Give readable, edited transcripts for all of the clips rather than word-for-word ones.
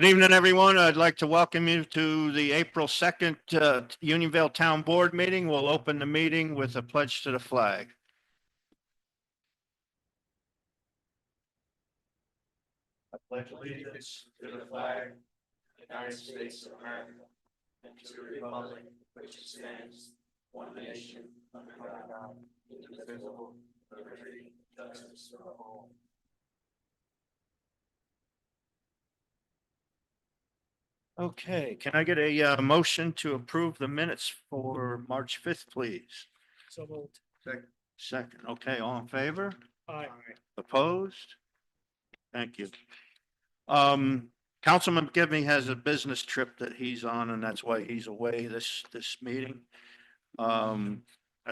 Good evening, everyone. I'd like to welcome you to the April 2nd Unionville Town Board meeting. We'll open the meeting with a pledge to the flag. I pledge allegiance to the flag of the United States of America and to the republic which stands one nation under God, indivisible, with liberty and justice for all. Okay, can I get a motion to approve the minutes for March 5th, please? So moved. Second, okay, all in favor? Aye. Opposed? Thank you. Councilman McGivney has a business trip that he's on, and that's why he's away this meeting. I'd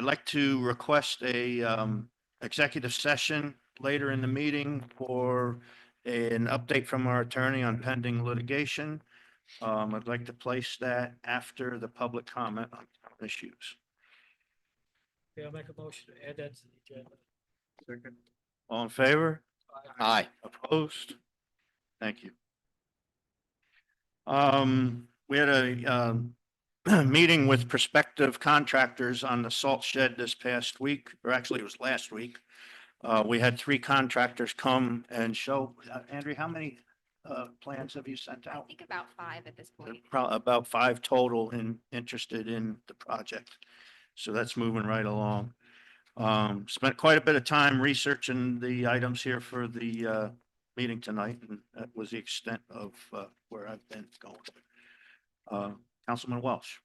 like to request a executive session later in the meeting for an update from our attorney on pending litigation. I'd like to place that after the public comment on issues. Okay, I'll make a motion to add that to the agenda. Second. All in favor? Aye. Opposed? Thank you. We had a meeting with prospective contractors on the salt shed this past week, or actually it was last week. We had 3 contractors come and show, Andrea, how many plans have you sent I out? think about 5 at this point. About 5 total interested in the project. So that's moving right along. Spent quite a bit of time researching the items here for the meeting tonight, and that was the extent of where I've been going. Councilman Welsh.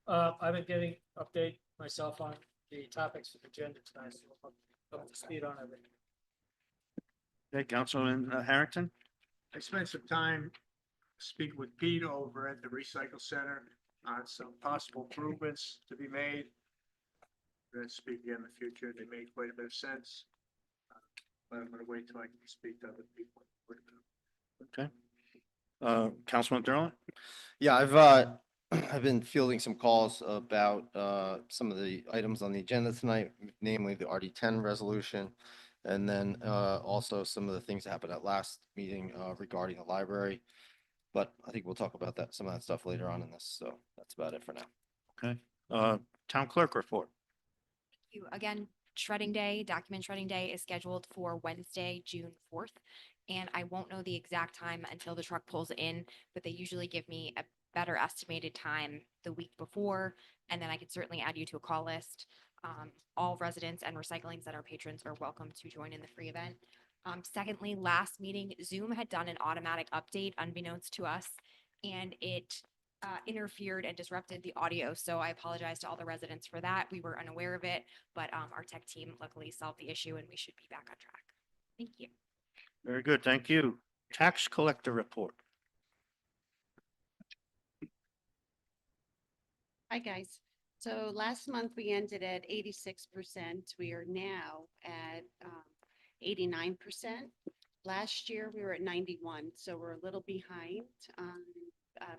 I've been getting update myself on the topics of the agenda tonight, so I'm up to speed on everything. Okay, Councilman Harrington. I spent some time speaking with Pete over at the recycle center on some possible improvements to be made. We're gonna speak again in the future. They made quite a bit of sense. But I'm gonna wait till I can speak to other people. Okay. Councilman Derlin. Yeah, I've been fielding some calls about some of the items on the agenda tonight, namely the RD10 resolution. And then also some of the things that happened at last meeting regarding the library. But I think we'll talk about that, some of that stuff later on in this. So that's about it for now. Okay. Town clerk report. You again, shredding day, document shredding day is scheduled for Wednesday, June 4th. And I won't know the exact time until the truck pulls in, but they usually give me a better estimated time the week before. And then I could certainly add you to a call list. All residents and recycling center patrons are welcome to join in the free event. Secondly, last meeting, Zoom had done an automatic update unbeknownst to us, and it interfered and disrupted the audio. So I apologize to all the residents for that. We were unaware of it, but our tech team luckily solved the issue and we should be back on track. Thank you. Very good. Thank you. Tax collector report. Hi, guys. So last month we ended at 86%. We are now at 89%. Last year we were at 91, so we're a little behind on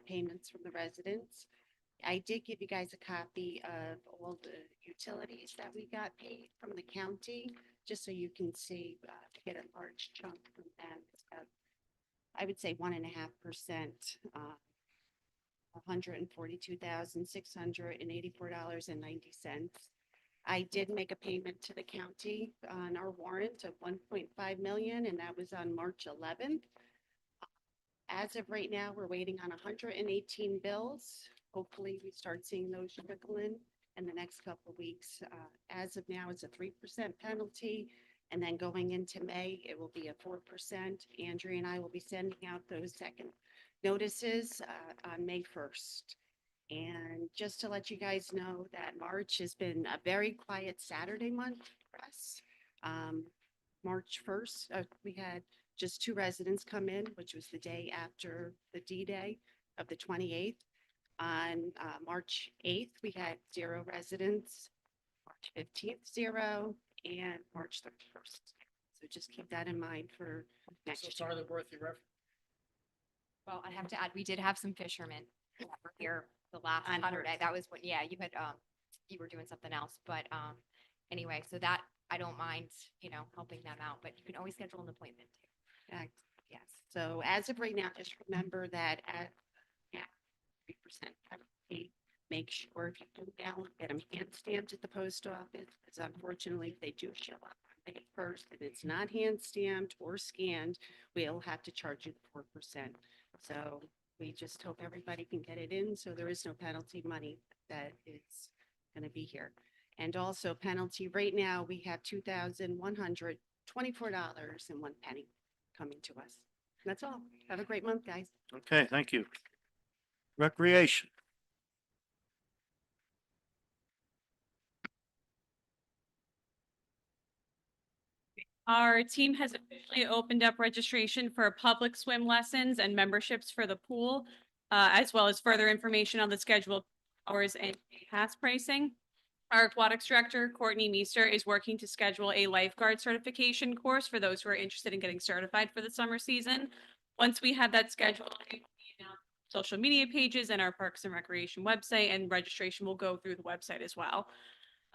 payments from the residents. I did give you guys a copy of all the utilities that we got paid from the county, just so you can see to get a large chunk from them. It's about, I would say, 1.5%. $142,684.90. I did make a payment to the county on our warrant of 1.5 million, and that was on March 11th. As of right now, we're waiting on 118 bills. Hopefully we start seeing those trickle in the next couple of weeks. As of now, it's a 3% penalty. And then going into May, it will be a 4%. Andrea and I will be sending out those second notices on May 1st. And just to let you guys know that March has been a very quiet Saturday month for us. March 1st, we had just 2 residents come in, which was the day after the D-Day of the 28th. On March 8th, we had 0 residents, March 15th, 0, and March 31st. So just keep that in mind for next So year. sorry the worthy reference. Well, I have to add, we did have some fishermen that were here the last On Saturday. That was what, yeah, you had, you were doing something else, but, anyway, so that I don't mind, helping them out, but you can always schedule an appointment too. Uh, Yes, so as of right now, just remember that at 3% penalty. Make sure if you go down, get them hand stamped at the post office, because unfortunately, if they do show up on May 1st and it's not hand stamped or scanned, we'll have to charge you the 4%. So we just hope everybody can get it in, so there is no penalty money that is going to be here. And also penalty, right now, we have $2,124.01 coming to us. That's all. Have a great month, guys. Okay, thank you. Recreation. Our team has officially opened up registration for public swim lessons and memberships for the pool, as well as further information on the scheduled hours and pass pricing. Our aquatics director, Courtney Meester, is working to schedule a lifeguard certification course for those who are interested in getting certified for the summer season. Once we have that scheduled, it will be announced on social media pages and our Parks and Recreation website, and registration will go through the website as well.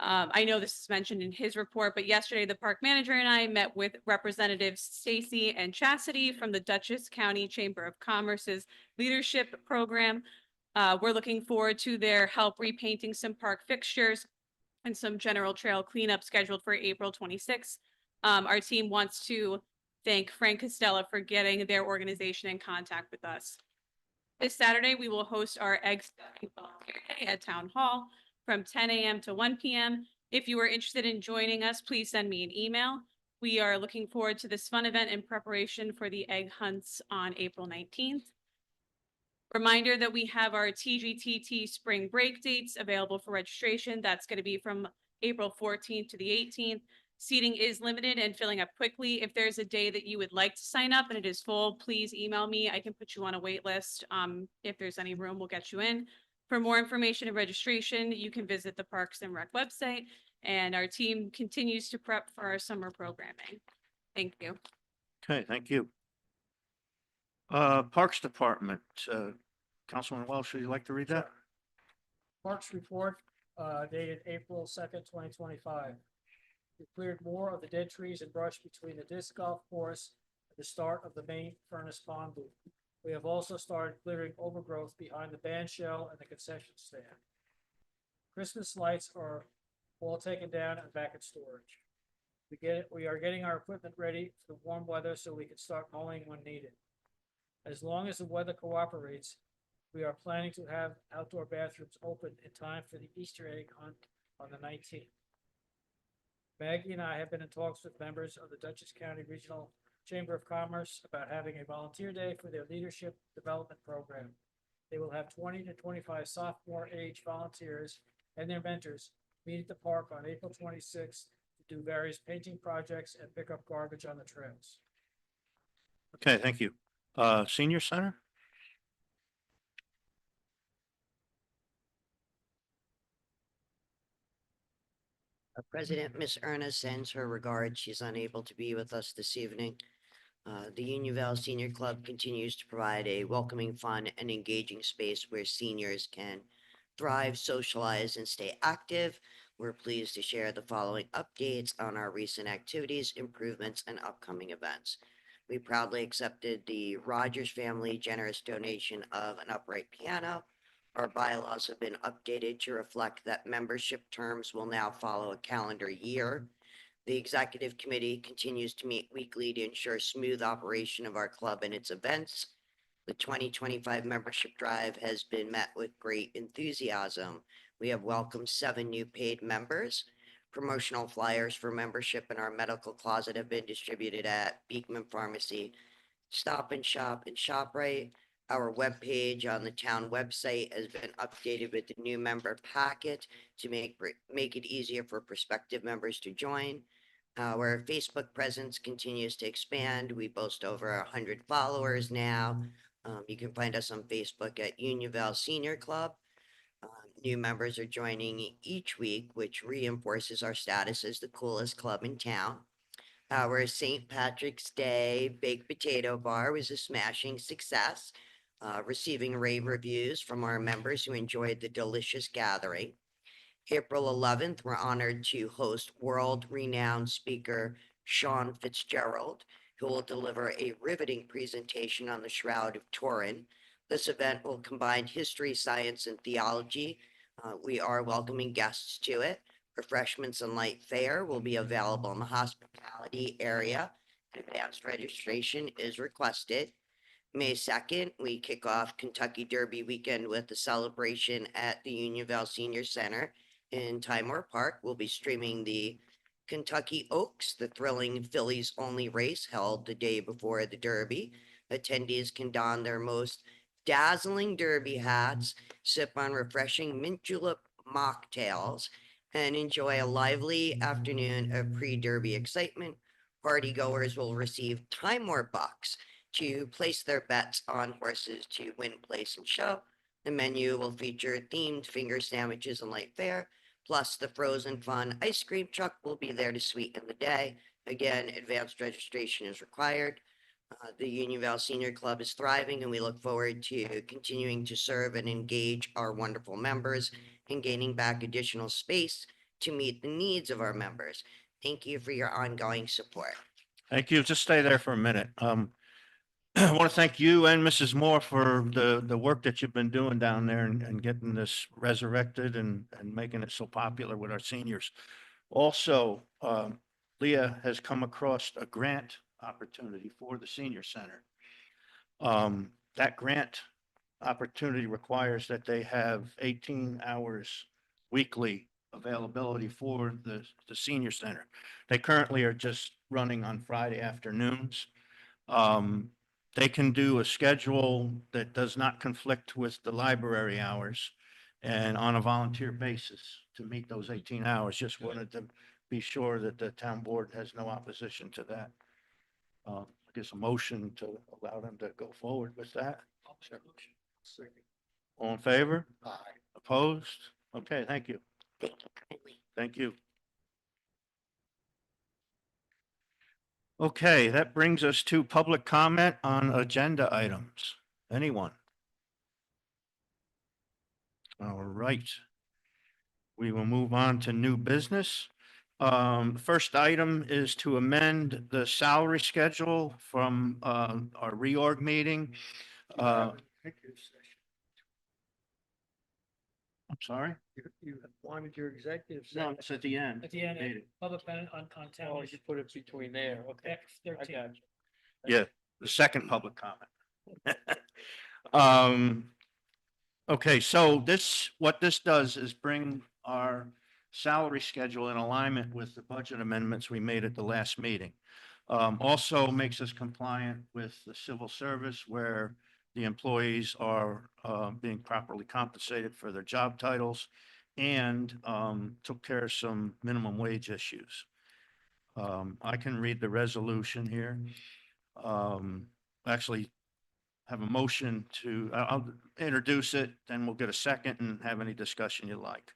I know this is mentioned in his report, but yesterday the park manager and I met with Representatives Stacy and Chastity from the Dutchess County Chamber of Commerce's leadership program. We're looking forward to their help repainting some park fixtures and some general trail cleanup scheduled for April 26th. Our team wants to thank Frank Costello for getting their organization in contact with us. This Saturday, we will host our Egg Stacking Volunteer Day at Town Hall from 10 a.m. to 1 p.m. If you are interested in joining us, please send me an email. We are looking forward to this fun event in preparation for the egg hunts on April 19th. Reminder that we have our TGTT spring break dates available for registration. That's going to be from April 14th to the 18th. Seating is limited and filling up quickly. If there's a day that you would like to sign up and it is full, please email me. I can put you on a wait list. If there's any room, we'll get you in. For more information and registration, you can visit the Parks and Rec website, and our team continues to prep for our summer programming. Thank you. Okay, thank you. Parks Department, Councilman Welsh, would you like to read that? Parks report, dated April 2nd, 2025. We cleared more of the dead trees and brush between the disc golf course and the start of the main furnace pond loop. We have also started clearing overgrowth behind the band shell and the concession stand. Christmas lights are all taken down and back in storage. We are getting our equipment ready for the warm weather so we can start mowing when needed. As long as the weather cooperates, we are planning to have outdoor bathrooms open in time for the Easter egg hunt on the 19th. Maggie and I have been in talks with members of the Dutchess County Regional Chamber of Commerce about having a volunteer day for their leadership development program. They will have 20 to 25 sophomore age volunteers and their mentors meet at the park on April 26th to do various painting projects and pick up garbage on the trails. Okay, thank you. Senior Center? Our President, Miss Erna, sends her regards. She's unable to be with us this evening. The Union Valley Senior Club continues to provide a welcoming, fun, and engaging space where seniors can thrive, socialize, and stay active. We're pleased to share the following updates on our recent activities, improvements, and upcoming events. We proudly accepted the Rogers family generous donation of an upright piano. Our bylaws have been updated to reflect that membership terms will now follow a calendar year. The executive committee continues to meet weekly to ensure smooth operation of our club and its events. The 2025 membership drive has been met with great enthusiasm. We have welcomed 7 new paid members. Promotional flyers for membership in our medical closet have been distributed at Beekman Pharmacy, Stop and Shop, and ShopRite. Our webpage on the town website has been updated with the new member packet to make it easier for prospective members to join. Our Facebook presence continues to expand. We boast over 100 followers now. You can find us on Facebook at Union Valley Senior Club. New members are joining each week, which reinforces our status as the coolest club in town. Our St. Patrick's Day baked potato bar was a smashing success, receiving rave reviews from our members who enjoyed the delicious gathering. April 11th, we're honored to host world-renowned speaker Sean Fitzgerald, who will deliver a riveting presentation on the Shroud of Turin. This event will combine history, science, and theology. We are welcoming guests to it. Refreshments and light fare will be available in the hospitality area. Advanced registration is requested. May 2nd, we kick off Kentucky Derby weekend with a celebration at the Unionville Senior Center in Timor Park. We'll be streaming the Kentucky Oaks, the thrilling Phillies only race held the day before the Derby. Attendees can don their most dazzling Derby hats, sip on refreshing mint julep mocktails, and enjoy a lively afternoon of pre-Derby excitement. Partygoers will receive Timor bucks to place their bets on horses to win, place, and show. The menu will feature themed finger sandwiches and light fare, plus the frozen fun ice cream truck will be there to sweeten the day. Again, advanced registration is required. The Unionville Senior Club is thriving, and we look forward to continuing to serve and engage our wonderful members and gaining back additional space to meet the needs of our members. Thank you for your ongoing support. Thank you. Just stay there for a minute. I want to thank you and Mrs. Moore for the work that you've been doing down there and getting this resurrected and making it so popular with our seniors. Also, Leah has come across a grant opportunity for the senior center. That grant opportunity requires that they have 18 hours weekly availability for the senior center. They currently are just running on Friday afternoons. They can do a schedule that does not conflict with the library hours and on a volunteer basis to meet those 18 hours. Just wanted to be sure that the town board has no opposition to that. I guess a motion to allow them to go forward with that. All in favor? Aye. Opposed? Okay, thank you. Thank you kindly. Thank you. Okay, that brings us to public comment on agenda items. Anyone? All right. We will move on to new business. The first item is to amend the salary schedule from our reorg meeting. I'm sorry? You wanted your executive No, session it's at the end. at the end, Meeting. public comment on town. Oh, you put it between there, okay. I 13. got you. Yeah, the second public comment. Okay, so what this does is bring our salary schedule in alignment with the budget amendments we made at the last meeting. Also makes us compliant with the civil service where the employees are being properly compensated for their job titles and took care of some minimum wage issues. I can read the resolution here. Actually have a motion to, I'll introduce it, then we'll get a second and have any discussion you like.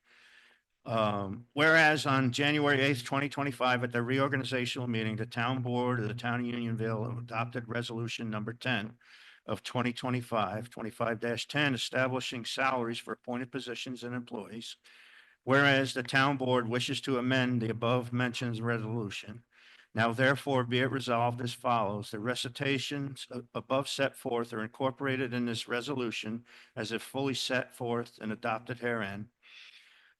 Whereas on January 8th, 2025, at the reorganizational meeting, the town board of the town of Unionville adopted resolution number 10 of 2025, 25-10, establishing salaries for appointed positions and employees. Whereas the town board wishes to amend the above mentioned resolution. Now therefore be it resolved as follows. The recitations above set forth are incorporated in this resolution as if fully set forth and adopted herein.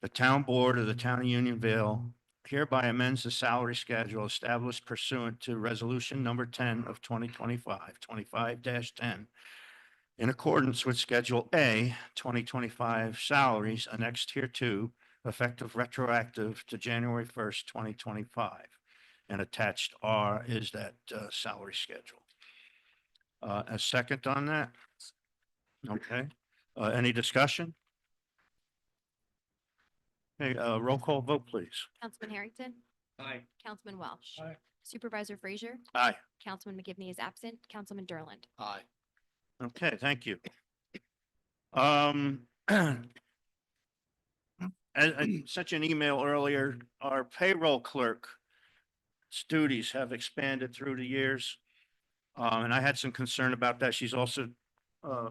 The town board of the town of Unionville hereby amends the salary schedule established pursuant to resolution number 10 of 2025, 25-10, in accordance with Schedule A, 2025 salaries annexed hereto, effective retroactive to January 1st, 2025. And attached R is that salary schedule. A second on that? Okay. Any discussion? Okay, roll call vote, please. Councilman Harrington, Aye. Councilman Welsh. Aye. Supervisor Frazier, Aye. Councilman McGivney is absent, Councilman Derland. Aye. Okay, thank you. I sent you an email earlier. Our payroll clerk duties have expanded through the years. And I had some concern about that. She's also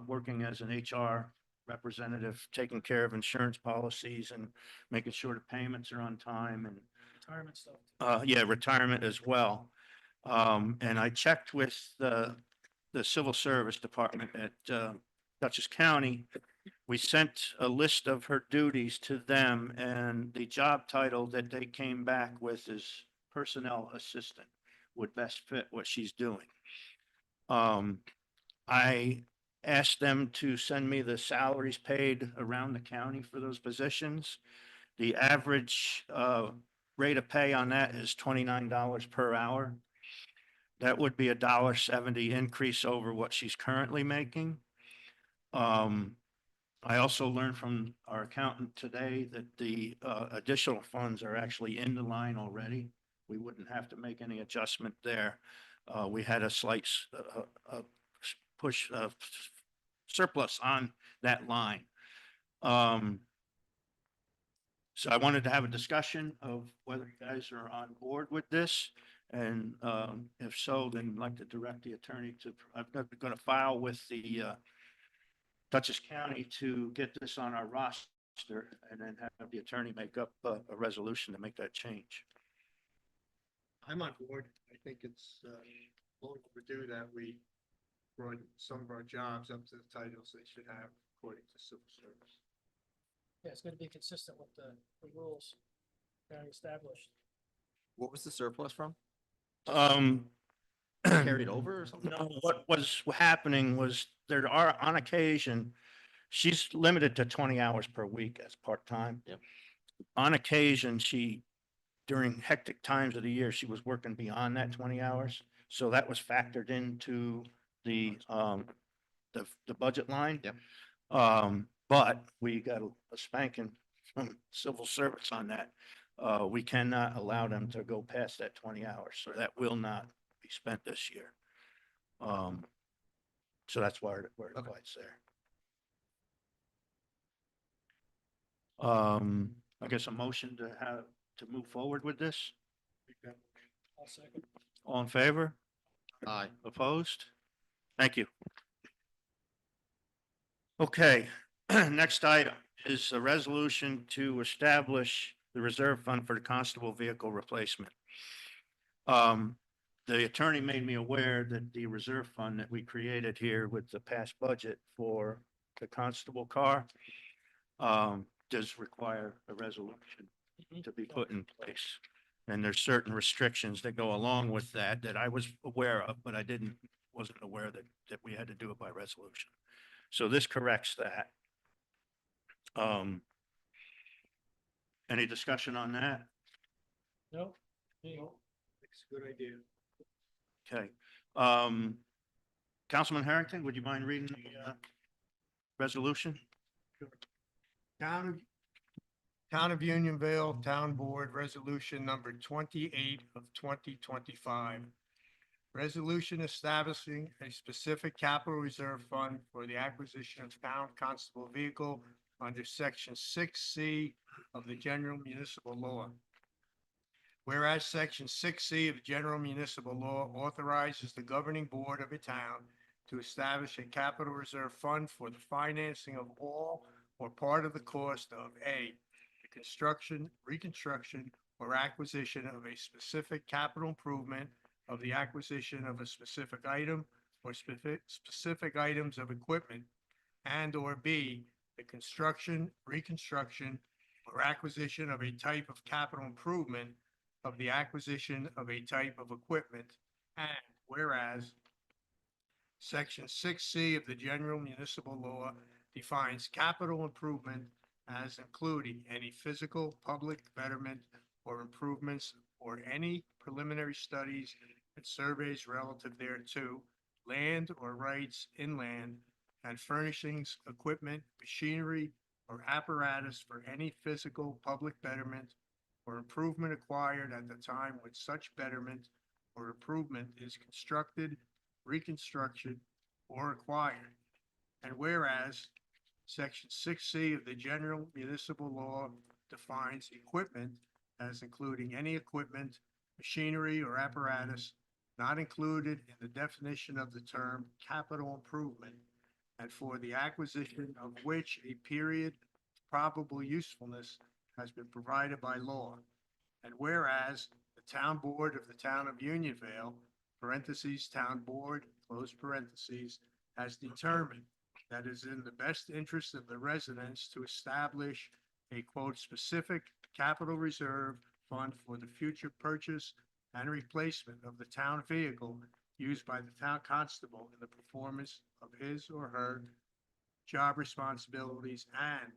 working as an HR representative, taking care of insurance policies and making sure the payments are on time and Retirement stuff. yeah, retirement as well. And I checked with the Civil Service Department at Dutchess County. We sent a list of her duties to them, and the job title that they came back with is personnel assistant, would best fit what she's doing. I asked them to send me the salaries paid around the county for those positions. The average rate of pay on that is $29 per hour. That would be $1.70 increase over what she's currently making. I also learned from our accountant today that the additional funds are actually in the line already. We wouldn't have to make any adjustment there. We had a slight push surplus on that line. So I wanted to have a discussion of whether you guys are on board with this. And if so, then I'd like to direct the attorney to, I'm going to file with the Dutchess County to get this on our roster and then have the attorney make up a resolution to make that change. I'm on board. I think it's long overdue that we brought some of our jobs up to the titles they should have according to civil service. Yeah, it's gonna be consistent with the rules that are established. What was the surplus from? Um, Carried over or something? No, what was happening was there are on occasion, she's limited to 20 hours per week as part-time. Yep. On occasion, during hectic times of the year, she was working beyond that 20 hours. So that was factored into the budget line. Yep. But we got a spanking from civil service on that. We cannot allow them to go past that 20 hours, so that will not be spent this year. So that's why it applies there. I guess a motion to move forward with this. I'll second. All in favor? Aye. Opposed? Thank you. Okay, next item is a resolution to establish the reserve fund for the constable vehicle replacement. The attorney made me aware that the reserve fund that we created here with the past budget for the constable car does require a resolution to be put in place. And there's certain restrictions that go along with that I was aware of, but I wasn't aware that we had to do it by resolution. So this corrects that. Any discussion on that? No? It's a good idea. Okay. Councilman Harrington, would you mind reading the resolution? Town of Unionville Town Board Resolution Number 28 of 2025. Resolution establishing a specific capital reserve fund for the acquisition of town constable vehicle under Section 6C of the General Municipal Law. Whereas Section 6C of the General Municipal Law authorizes the governing board of a town to establish a capital reserve fund for the financing of all or part of the cost of A, the construction, reconstruction, or acquisition of a specific capital improvement of the acquisition of a specific item or specific items of equipment, and or B, the construction, reconstruction, or acquisition of a type of capital improvement of the acquisition of a type of equipment, and whereas Section 6C of the General Municipal Law defines capital improvement as including any physical, public betterment or improvements or any preliminary studies and surveys relative thereto, land or rights in land, and furnishings, equipment, machinery, or apparatus for any physical, public betterment or improvement acquired at the time when such betterment or improvement is constructed, reconstruction, or acquired. And whereas Section 6C of the General Municipal Law defines equipment as including any equipment, machinery, or apparatus not included in the definition of the term capital improvement, and for the acquisition of which a period of probable usefulness has been provided by law. And whereas the town board of the town of Unionville parentheses, town board, close parentheses, has determined that it is in the best interest of the residents to establish a quote, specific capital reserve fund for the future purchase and replacement of the town vehicle used by the town constable in the performance of his or her job responsibilities, and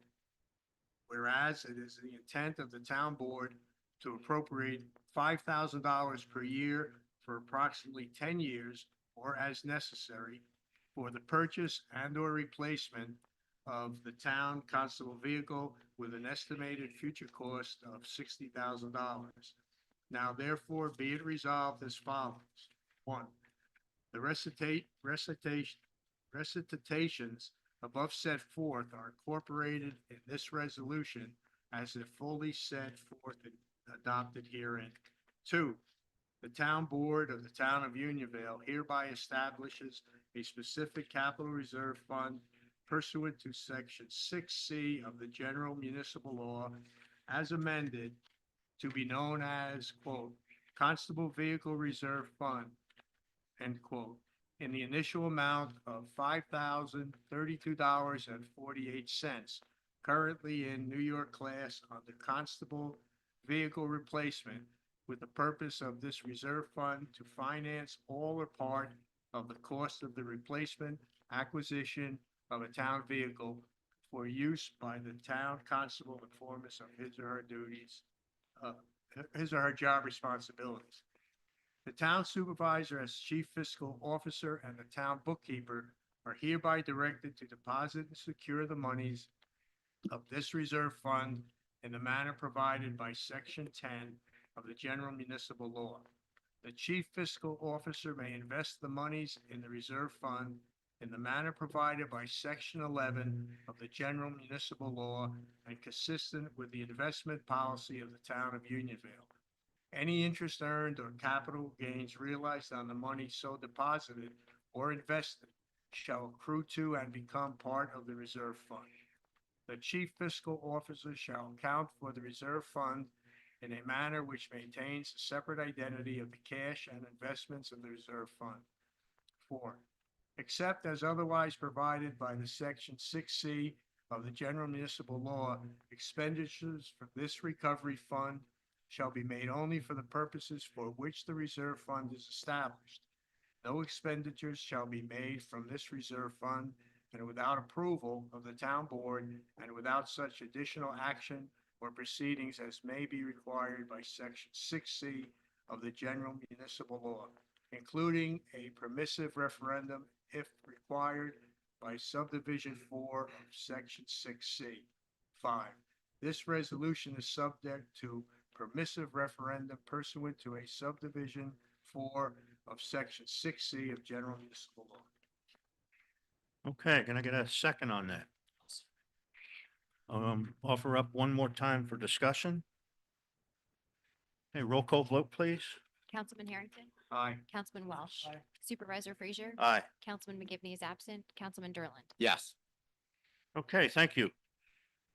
whereas it is the intent of the town board to appropriate $5,000 per year for approximately 10 years or as necessary for the purchase and or replacement of the town constable vehicle with an estimated future cost of $60,000. Now therefore be it resolved as follows. One, the recitations above set forth are incorporated in this resolution as if fully set forth and adopted herein. Two, the town board of the town of Unionville hereby establishes a specific capital reserve fund pursuant to section 6C of the general municipal law as amended to be known as, quote, Constable Vehicle Reserve Fund, end quote, in the initial amount of $5,032.48, currently in New York class on the Constable Vehicle Replacement, with the purpose of this reserve fund to finance all or part of the cost of the replacement acquisition of a town vehicle for use by the town constable in performance of his or her duties, his or her job responsibilities. The town supervisor as chief fiscal officer and the town bookkeeper are hereby directed to deposit and secure the monies of this reserve fund in the manner provided by section 10 of the general municipal law. The chief fiscal officer may invest the monies in the reserve fund in the manner provided by section 11 of the general municipal law and consistent with the investment policy of the town of Unionville. Any interest earned or capital gains realized on the money so deposited or invested shall accrue to and become part of the reserve fund. The chief fiscal officer shall account for the reserve fund in a manner which maintains a separate identity of the cash and investments in the reserve fund. 4, except as otherwise provided by the section 6C of the general municipal law, expenditures from this recovery fund shall be made only for the purposes for which the reserve fund is established. No expenditures shall be made from this reserve fund and without approval of the town board and without such additional action or proceedings as may be required by section 6C of the general municipal law, including a permissive referendum if required by subdivision 4 of section 6C. 5, this resolution is subject to permissive referendum pursuant to a subdivision 4 of section 6C of general municipal law. Okay, can I get a second on that? Offer up one more time for discussion. Hey, roll call vote, please. Councilman Harrington, Aye. Councilman Welsh, Aye. Supervisor Frazier, Aye. Councilman McGivney is absent, Councilman Derland. Yes. Okay, thank you.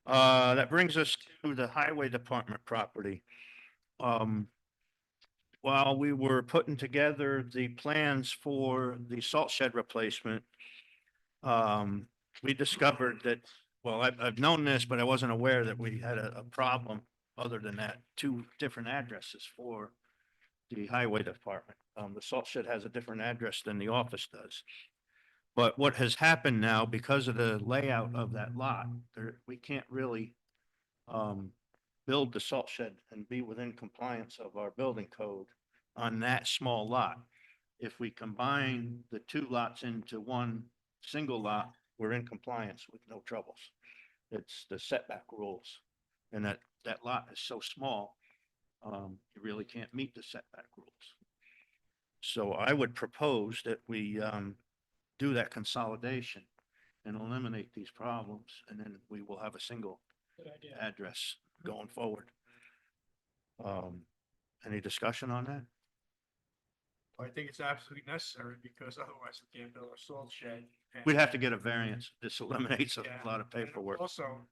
That brings us to the highway department property. While we were putting together the plans for the salt shed replacement, we discovered that, well, I've known this, but I wasn't aware that we had a problem other than that, 2 different addresses for the highway department. The salt shed has a different address than the office does. But what has happened now, because of the layout of that lot, we can't really build the salt shed and be within compliance of our building code on that small lot. If we combine the 2 lots into one single lot, we're in compliance with no troubles. It's the setback rules. And that lot is so small, you really can't meet the setback rules. So I would propose that we do that consolidation and eliminate these problems, and then we will have a single Good idea. address going forward. Any discussion on that? I think it's absolutely necessary because otherwise we can't build a salt shed. and- We'd have to get a variance. This eliminates a Yeah, lot of and paperwork. Also,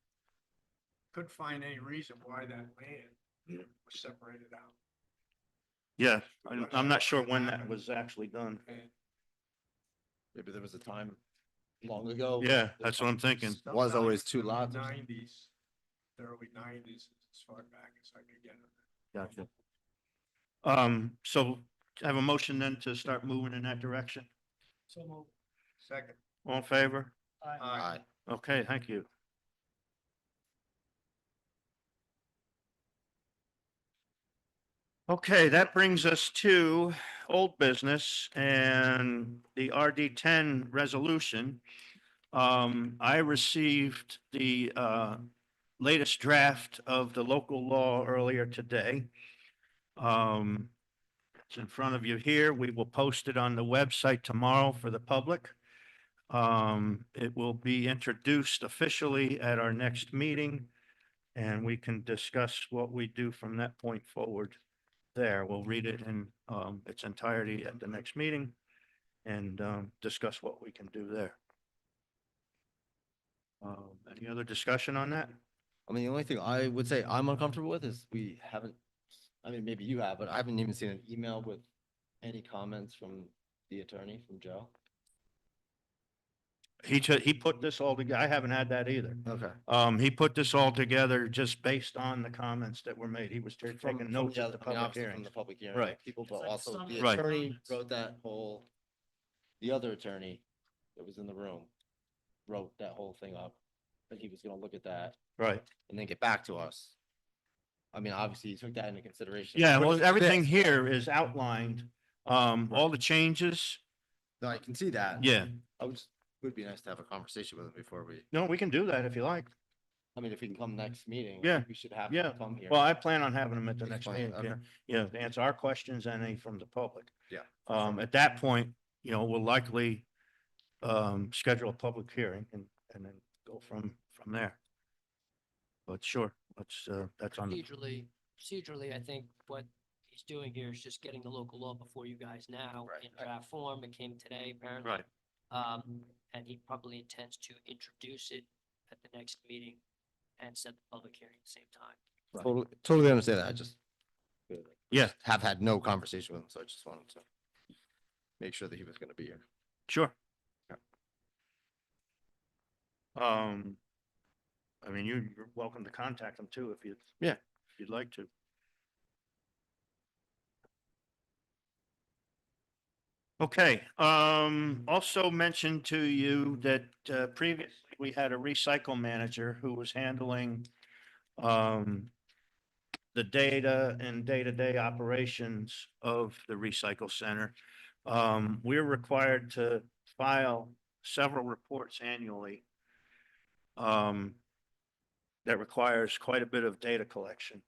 couldn't find any reason why that land was separated out. Yeah, I'm not sure when that was actually done. Maybe there was a time long ago. Yeah, that's what I'm thinking. Was always two lots. Nineties, the early nineties, as far back as I could get. Gotcha. So I have a motion then to start moving in that direction. So moved. Second. All in favor? Aye. Aye. Okay, thank you. Okay, that brings us to old business and the RD10 resolution. I received the latest draft of the local law earlier today. It's in front of you here. We will post it on the website tomorrow for the public. It will be introduced officially at our next meeting, and we can discuss what we do from that point forward there. We'll read it in its entirety at the next meeting and discuss what we can do there. Any other discussion on that? I mean, the only thing I would say I'm uncomfortable with is we haven't, I mean, maybe you have, but I haven't even seen an email with any comments from the attorney, from Joe. He put this all together. I haven't had that either. Okay. He put this all together just based on the comments that were made. He was From taking notes the at other, the I mean, public obviously from hearings. the public hearing. Right. People, It's but like also some the Right. attorney comments. wrote that whole, the other attorney that was in the room wrote that whole thing up. But he was gonna look at that Right. and then get back to us. I mean, obviously, you took that into consideration. Yeah, well, Which everything fits. here is outlined. All the changes. No, I can see that. Yeah. Would be nice to have a conversation with him before we, No, we can do that if you like. I mean, if he can come next meeting. Yeah, We should have yeah. him come here. Well, I plan on having them at the next Explain, meeting. Yeah, okay. yeah, to answer our questions and any from the public. Yeah. At that point, we'll likely schedule a public hearing and then go from there. But sure, that's on the, Procedurally, I think what he's doing here is just getting the local law before you guys now Right. in draft form. It came today, apparently. right. And he probably intends to introduce it at the next meeting and set the public hearing at the same time. Totally understand that. I just. Yeah. Have had no conversation with him, so I just wanted to make sure that he was gonna be here. Sure. Yeah. I mean, you're welcome to contact them too if you'd like to. Okay, also mentioned to you that previously we had a recycle manager who was handling the data and day-to-day operations of the recycle center. We're required to file several reports annually. That requires quite a bit of data collection.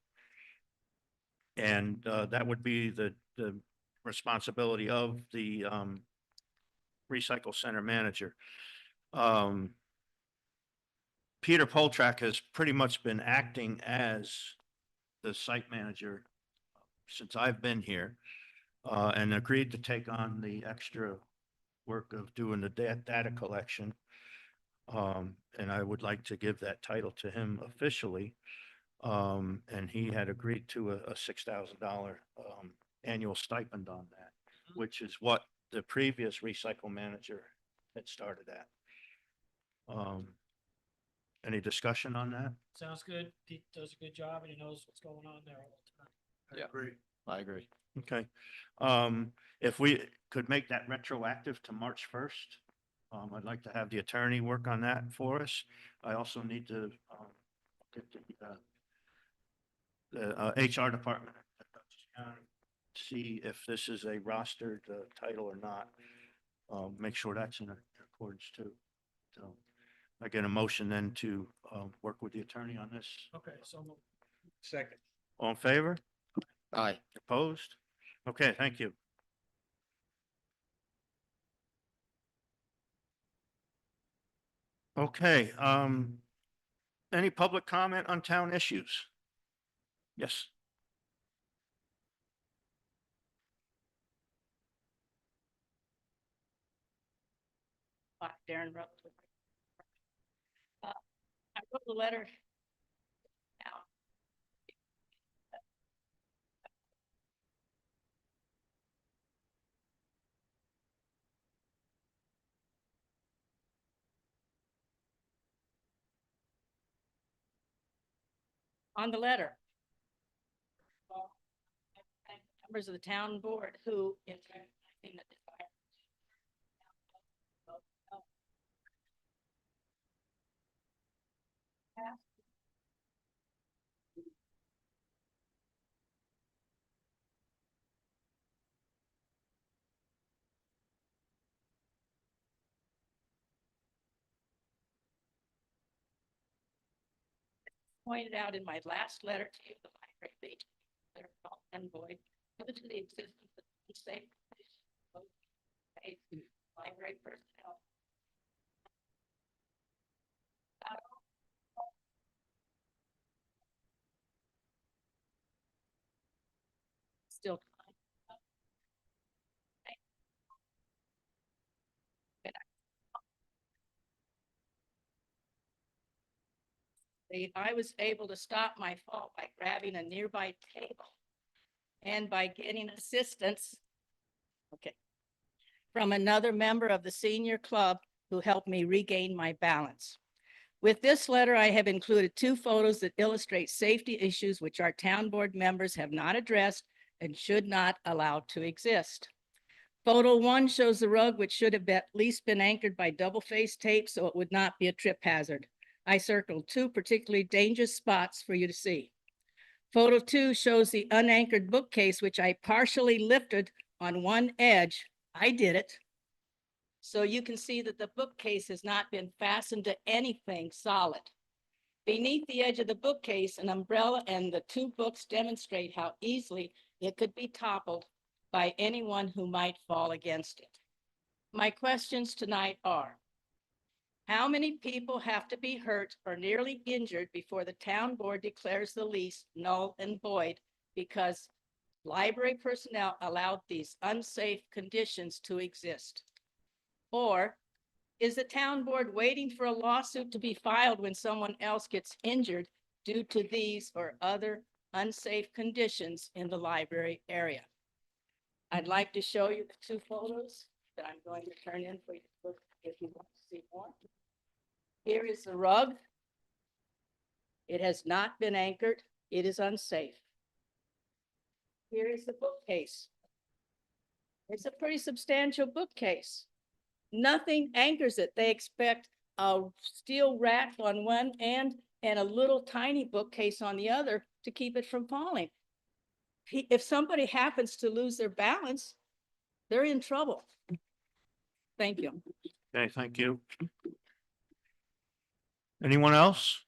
And that would be the responsibility of the recycle center manager. Peter Poltrak has pretty much been acting as the site manager since I've been here, and agreed to take on the extra work of doing the data collection. And I would like to give that title to him officially. And he had agreed to a $6,000 annual stipend on that, which is what the previous recycle manager had started at. Any discussion on that? Sounds good. He does a good job and he knows what's going on there all the time. I agree. I agree. Okay. If we could make that retroactive to March 1st, I'd like to have the attorney work on that for us. I also need to get the HR department, see if this is a rostered title or not. Make sure that's in accordance too. So I get a motion then to work with the attorney on this. Okay, so moved. Second. All in favor? Aye. Opposed? Okay, thank you. Okay, any public comment on town issues? Yes. Darren Rutledge. I wrote a letter. Now. on the letter. And members of the town board who in fact, in the pointed out in my last letter to you, the library lady, and Boyd, due to the existence of unsafe conditions of library personnel. Still. I was able to stop my fall by grabbing a nearby table and by getting assistance, okay, from another member of the senior club who helped me regain my balance. With this letter, I have included 2 photos that illustrate safety issues which our town board members have not addressed and should not allow to exist. Photo 1 shows the rug, which should have at least been anchored by double-faced tape so it would not be a trip hazard. I circled 2 particularly dangerous spots for you to see. Photo 2 shows the unanchored bookcase, which I partially lifted on one edge. I did it. So you can see that the bookcase has not been fastened to anything solid. Beneath the edge of the bookcase, an umbrella and the 2 books demonstrate how easily it could be toppled by anyone who might fall against it. My questions tonight are, how many people have to be hurt or nearly injured before the town board declares the lease null and void because library personnel allowed these unsafe conditions to exist? Or is the town board waiting for a lawsuit to be filed when someone else gets injured due to these or other unsafe conditions in the library area? I'd like to show you the 2 photos that I'm going to turn in for you to look if you want to see more. Here is the rug. It has not been anchored. It is unsafe. Here is the bookcase. It's a pretty substantial bookcase. Nothing anchors it. They expect a steel rack on one end and a little tiny bookcase on the other to keep it from falling. If somebody happens to lose their balance, they're in trouble. Thank you. Okay, thank you. Anyone else?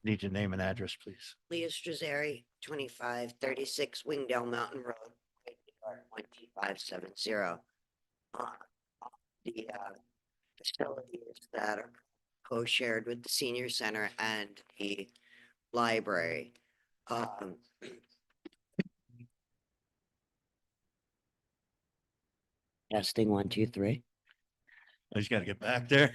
Need your name and address, please. Leah Strazzeri, 2536 Wingdale Mountain Road, 12570. The facilities that are co-shared with the senior center and the library. Testing 1, 2, 3. I just gotta get back there.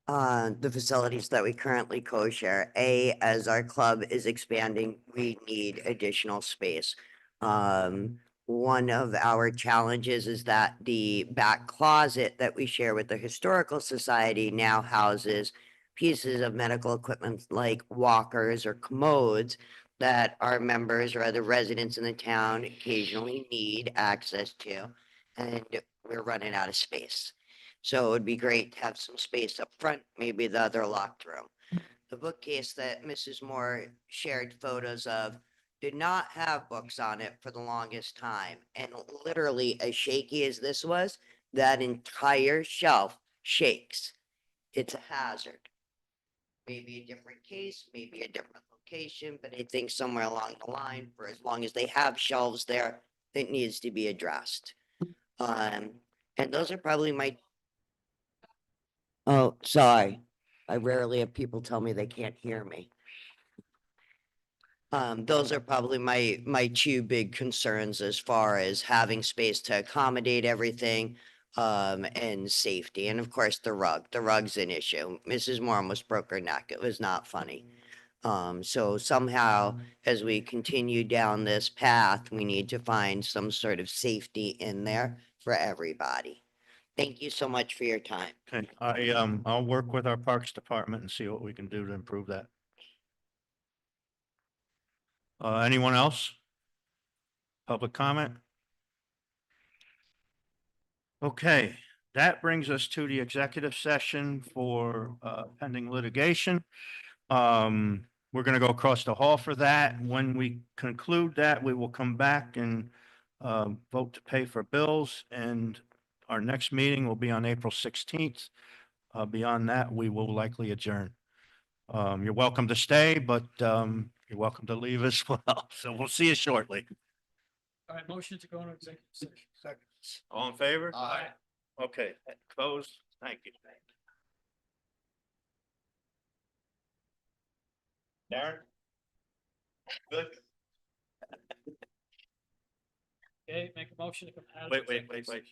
The facilities that we currently co-share, as our club is expanding, we need additional space. One of our challenges is that the back closet that we share with the Historical Society now houses pieces of medical equipment like walkers or commodes that our members or other residents in the town occasionally need access to, and we're running out of space. So it would be great to have some space up front, maybe the other locked room. The bookcase that Mrs. Moore shared photos of did not have books on it for the longest time. And literally, as shaky as this was, that entire shelf shakes. It's a hazard. Maybe a different case, maybe a different location, but I think somewhere along the line, for as long as they have shelves there, it needs to be addressed. And those are probably my. Oh, sorry. I rarely have people tell me they can't hear me. Those are probably my 2 big concerns as far as having space to accommodate everything, and safety. And of course, the rug. The rug's an issue. Mrs. Moore almost broke her neck. It was not funny. So somehow, as we continue down this path, we need to find some sort of safety in there for everybody. Thank you so much for your time. Okay, I'll work with our Parks Department and see what we can do to improve that. Anyone else? Public comment? Okay, that brings us to the executive session for pending litigation. We're gonna go across the hall for that. When we conclude that, we will come back and vote to pay for bills, and our next meeting will be on April 16th. Beyond that, we will likely adjourn. You're welcome to stay, but you're welcome to leave as well. So we'll see you shortly. All right, motion to go into executive session. Second. All in favor? Aye. Okay, closed. Thank you. Darren? Good? Okay, make a motion to come out. of Wait. executive session.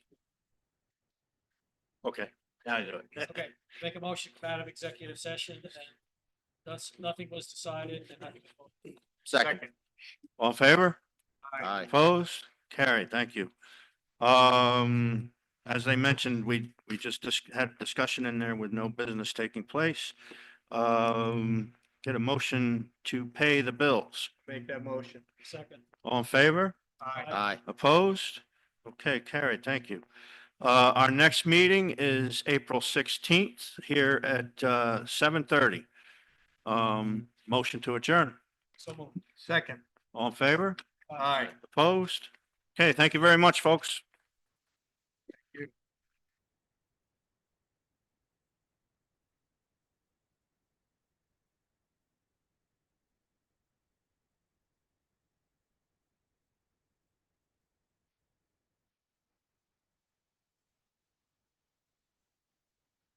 Okay, now you do it. Okay, make a motion to come out of executive session and thus nothing was decided and nothing was voted. Second. All in favor? Aye. Opposed? Carried. Thank you. As I mentioned, we just had discussion in there with no business taking place. Get a motion to pay the bills. Make that motion. Second. All in favor? Aye. Aye. Opposed? Okay, carried. Thank you. Our next meeting is April 16th here at 7:30. Motion to adjourn. So moved. Second. All in favor? Aye. Opposed? Okay, thank you very much, folks.